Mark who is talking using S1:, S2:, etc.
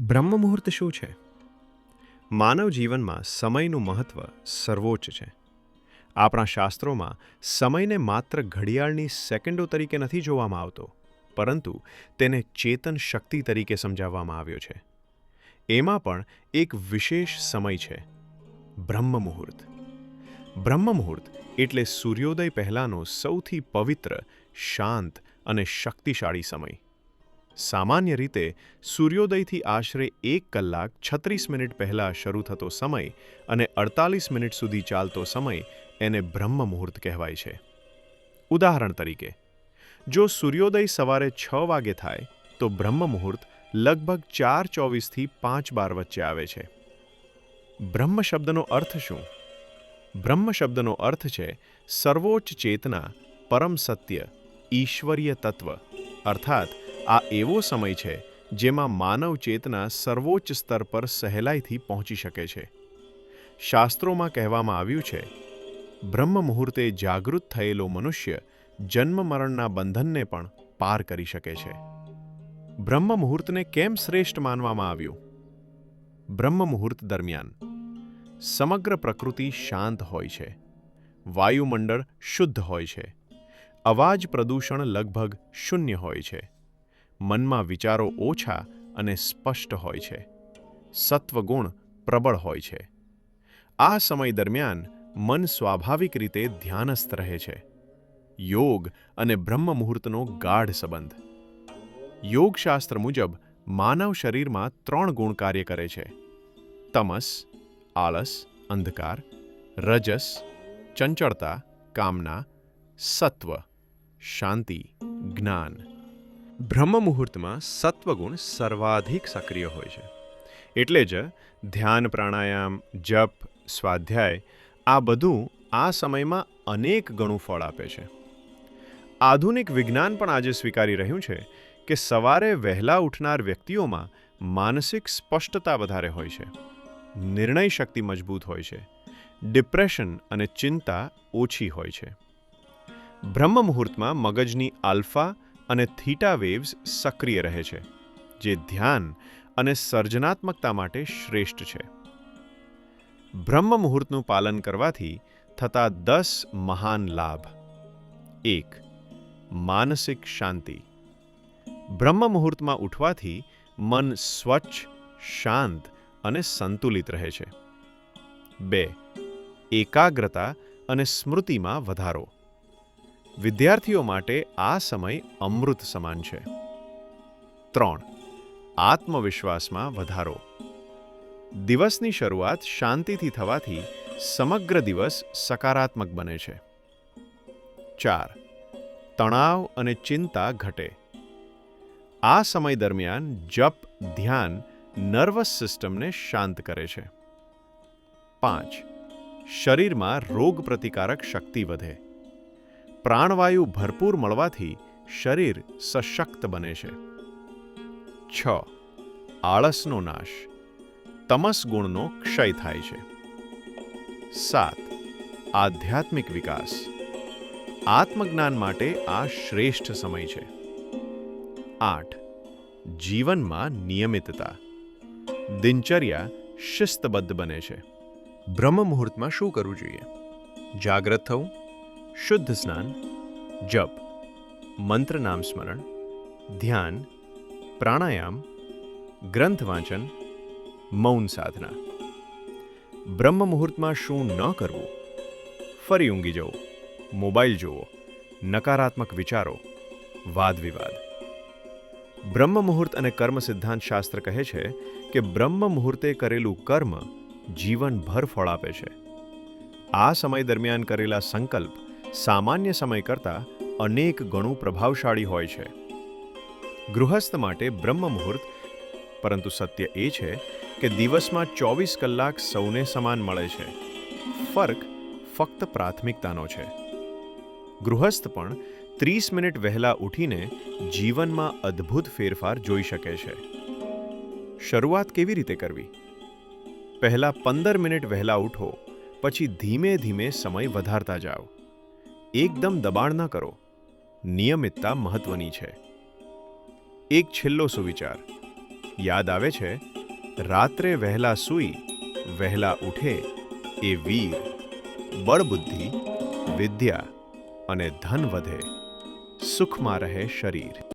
S1: બ્રહ્મ મુહૂર્ત શું છે? માનવ જીવનમાં સમયનું મહત્વ સર્વોચ્ચ છે. આપણા શાસ્ત્રોમાં સમયને માત્ર ઘડિયાળની સેકન્ડો તરીકે નથી જોવામાં આવતો, પરંતુ તેને ચેતન શક્તિ તરીકે સમજાવવામાં આવ્યો છે. એમાં પણ એક વિશેષ સમય છે, બ્રહ્મ મુહૂર્ત. બ્રહ્મ મુહૂર્ત એટલે સૂર્યોદય પહેલાંનો સૌથી પવિત્ર, શાંત અને શક્તિશાળી સમય. સામાન્ય રીતે સૂર્યોદયથી આશરે 1 કલાક 36 મિનિટ પહેલાં શરૂ થતો સમય અને 48 મિનિટ સુધી ચાલતો સમય એને બ્રહ્મ મુહૂર્ત કહેવાય છે. ઉદાહરણ તરીકે, જો સૂર્યોદય સવારે 6 વાગે થાય તો બ્રહ્મ મુહૂર્ત લગભગ 4:24થી 5:12 વચ્ચે આવે છે. બ્રહ્મ શબ્દનો અર્થ શું? બ્રહ્મ શબ્દનો અર્થ છે સર્વોચ્ચ ચેતના, પરમ સત્ય, ઈશ્વરીય તત્વ. અર્થાત આ એવો સમય છે જેમાં માનવ ચેતના સર્વોચ્ચ સ્તર પર સહેલાઈથી પહોંચી શકે છે. શાસ્ત્રોમાં કહેવામાં આવ્યું છે, બ્રહ્મ મુહૂર્તે જાગૃત થયેલો મનુષ્ય જન્મ મરણના બંધનને પણ પાર કરી શકે છે. બ્રહ્મ મુહૂર્તને કેમ શ્રેષ્ઠ માનવામાં આવ્યું? બ્રહ્મ મુહૂર્ત દરમિયાન સમગ્ર પ્રકૃતિ શાંત હોય છે, વાયુમંડળ શુદ્ધ હોય છે, અવાજ પ્રદૂષણ લગભગ શૂન્ય હોય છે, મનમાં વિચારો ઓછા અને સ્પષ્ટ હોય છે, સત્વગુણ પ્રબળ હોય છે. આ સમય દરમિયાન મન સ્વાભાવિક રીતે ધ્યાનસ્થ રહે છે. યોગ અને બ્રહ્મ મુહૂર્તનો ગાઢ સંબંધ. યોગશાસ્ત્ર મુજબ માનવ શરીરમાં 3 ગુણ કાર્ય કરે છે: તમસ, આળસ, અંધકાર; રજસ, ચંચળતા, કામના; સત્વ, શાંતિ, જ્ઞાન. બ્રહ્મ મુહૂર્તમાં સત્વગુણ સર્વાધિક સક્રિય હોય છે. એટલે જ ધ્યાન, પ્રાણાયામ, જપ, સ્વાધ્યાય આ બધું આ સમયમાં અનેક ગણું ફળ આપે છે. આધુનિક વિજ્ઞાન પણ આજે સ્વીકારી રહ્યું છે કે સવારે વહેલા ઉઠનાર વ્યક્તિઓમાં માનસિક સ્પષ્ટતા વધારે હોય છે, નિર્ણય શક્તિ મજબૂત હોય છે, ડિપ્રેશન અને ચિંતા ઓછી હોય છે. બ્રહ્મ મુહૂર્તમાં મગજની આલ્ફા અને થીટા વેવ્સ સક્રિય રહે છે, જે ધ્યાન અને સર્જનાત્મકતા માટે શ્રેષ્ઠ છે. બ્રહ્મ મુહૂર્તનું પાલન કરવાથી થતા 10 મહાન લાભ. 1. માનસિક શાંતિ. બ્રહ્મ મુહૂર્તમાં ઉઠવાથી મન સ્વચ્છ, શાંત અને સંતુલિત રહે છે. 2. એકાગ્રતા અને સ્મૃતિમાં વધારો. વિદ્યાર્થીઓ માટે આ સમય અમૃત સમાન છે. 3. આત્મવિશ્વાસમાં વધારો. દિવસની શરૂઆત શાંતિથી થવાથી સમગ્ર દિવસ સકારાત્મક બને છે. 4. તણાવ અને ચિંતા ઘટે. આ સમય દરમિયાન જપ, ધ્યાન નર્વસ સિસ્ટમને શાંત કરે છે. 5. શરીરમાં રોગપ્રતિકારક શક્તિ વધે. પ્રાણવાયુ ભરપૂર મળવાથી શરીર સશક્ત બને છે. 6. આળસનો નાશ. તમસ ગુણનો ક્ષય થાય છે. 7. આધ્યાત્મિક વિકાસ. આત્મજ્ઞાન માટે આ શ્રેષ્ઠ સમય છે. 8. જીવનમાં નિયમિતતા. દિનચર્યા શિસ્તબદ્ધ બને છે. બ્રહ્મ મુહૂર્તમાં શું કરવું જોઈએ? જાગ્રત થવું, શુદ્ધ સ્નાન, જપ, મંત્ર નામ સ્મરણ, ધ્યાન, પ્રાણાયામ, ગ્રંથ વાંચન, મૌન સાધના. બ્રહ્મ મુહૂર્તમાં શું ન કરવું? ફરી ઊંઘી જવું, મોબાઈલ જોવો, નકારાત્મક વિચારો, વાદ વિવાદ. બ્રહ્મ મુહૂર્ત અને કર્મ સિદ્ધાંત શાસ્ત્ર કહે છે કે બ્રહ્મ મુહૂર્તે કરેલું કર્મ જીવનભર ફળ આપે છે. આ સમય દરમિયાન કરેલા સંકલ્પ સામાન્ય સમય કરતાં અનેક ગણું પ્રભાવશાળી હોય છે. ગૃહસ્થ માટે બ્રહ્મ મુહૂર્ત, પરંતુ સત્ય એ છે કે દિવસમાં 24 કલાક સૌને સમાન મળે છે. ફરક ફક્ત પ્રાથમિકતાનો છે. ગૃહસ્થ પણ 30 મિનિટ વહેલા ઉઠીને જીવનમાં અદ્ભુત ફેરફાર જોઈ શકે છે. શરૂઆત કેવી રીતે કરવી? પહેલા 15 મિનિટ વહેલા ઉઠો, પછી ધીમે ધીમે સમય વધારતા જાઓ. એકદમ દબાણ ન કરો. નિયમિતતા મહત્વની છે. એક છેલ્લો સુવિચાર: યાદ આવે છે, રાત્રે વહેલા સૂઈ વહેલા ઉઠે એ વીર, બળબુદ્ધિ, વિદ્યા અને ધન વધે, સુખમાં રહે શરીર.